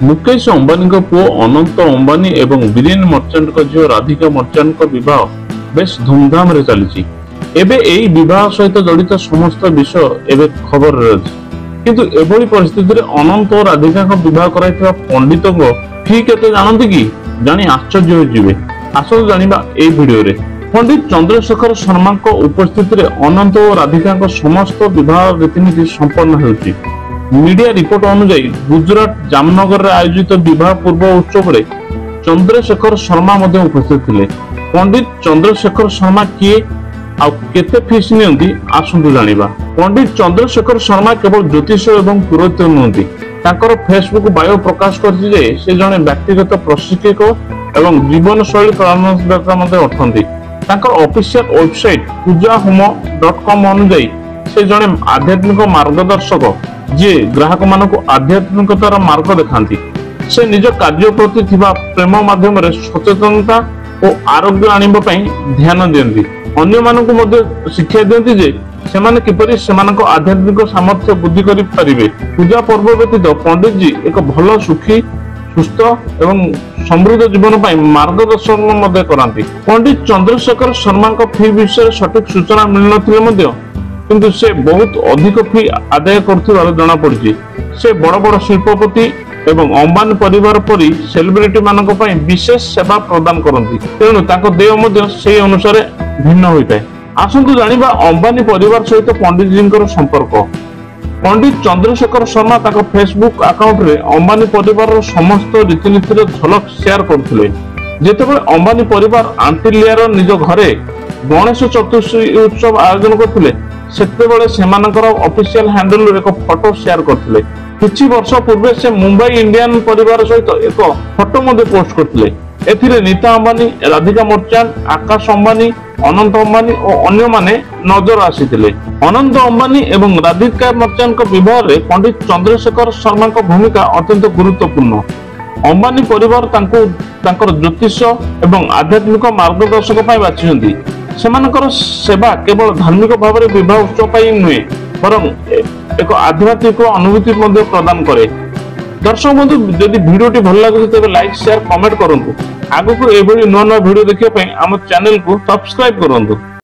मुकेश अंबानी पुओ अनंत अंबानी एवं बीरेन मर्चेंट झील राधिका मर्चेंट विवाह बेस धूमधाम रे चली। एबे एई विवाह सहित जड़ित समस्त विषय एबे खबर रही किंतु एभली परिस्थिति रे अनंत और राधिका विवाह कराइथिबा पंडित फी केते जानती कि जानी आश्चर्य हो जिवे। आसो जानिबा ए वीडियो रे। पंडित चंद्रशेखर शर्मा उपस्थिति रे अनंत और राधिका समस्त विवाह रीतिनीति संपन्न होउची। मीडिया रिपोर्ट अनुसार गुजरात जामनगर रे आयोजित विवाह पूर्व उत्सव रे चंद्रशेखर शर्मा उपस्थित थिले। पंडित चंद्रशेखर शर्मा किए आ केते फीस नियंती आसंतु जानिबा। पंडित चंद्रशेखर शर्मा केवल ज्योतिष एवं पुरोहित नुहंती। तांकर फेसबुक बायो प्रकाश करछि जे से जने व्यक्तिगत प्रशिक्षक एवं जीवन शैली परामर्शदाता मध्ये अटंती। तांकर ऑफिशियल वेबसाइट pujahomo.com अनुसार से जने आध्यात्मिक मार्गदर्शक जे ग्राहक मानक आध्यात्मिकतार मार्ग देखांती। से निज कार्य प्रति थिबा प्रेम माध्यम रे सचेतनता और आरोग्य आनिबा पई ध्यान दियंती। अन्य मानक मध्ये शिक्षा दियंती जे सेमाने किपरि सेमानक आध्यात्मिक सामर्थ्य बुद्धि करि परिबे। पूजा पर्व व्यतीत पंडित जी एक भल सुखी सुस्थ एवं समृद्ध जीवन पई मार्गदर्शन मध्ये करांती। पंडित चंद्रशेखर शर्मा फी विषय सटीक सूचना मिल नथिले मध्ये किंतु से बहुत अधिक फी आदाय करथिबार जणा पड़िछि। से बड़ बड़ शिल्पपति एवं अंबानी परिवार परी सेलिब्रिटी मानक पई विशेष सेवा प्रदान करंती। तेणु ताको देय मध्ये सेही अनुसार भिन्न होइताय। आसंतु जानिबा अंबानी परिवार सहित पंडित जींकर संपर्क। पंडित चंद्रशेखर शर्मा ताको फेसबुक अकाउंट रे अंबानी परिवार समस्त रीतिनीति रे झलक शेयर करथिले। जेतेबेले अंबानी परिवार आंटिलियार निज घरे गणेश चतुर्थी उत्सव आयोजन करथिले सेतेबेले सेमानकर ऑफिशियल हैंडल रे एक फोटो शेयर करथिले। किछि वर्ष पूर्वे से मुंबई इंडियन परिवार सहित एक फोटो मध्ये पोस्ट करथिले। एथिरे नीता अंबानी, राधिका मर्चेंट, आकाश अंबानी, अनंत अंबानी और अन्य माने नजर आसीथिले। अनंत अंबानी एवं राधिका मर्चेंट विवाह रे पंडित चंद्रशेखर शर्मा भूमिका अत्यंत गुरुत्वपूर्ण। अंबानी परिवार तांकर ज्योतिष एवं आध्यात्मिक मार्गदर्शक पई बाछिसंती। सेमानकर सेवा केवल धार्मिक भाव में विवाह उत्सव पर नुहे बरं एक आध्यात्मिक अनुभूति प्रदान करे। दर्शक बंधु जदि वीडियोटी भल लगे तेज लाइक शेयर कमेंट करूँ। आगक एभली नुआ नुआ वीडियो देखिए आम चैनल को सब्सक्राइब करूँ।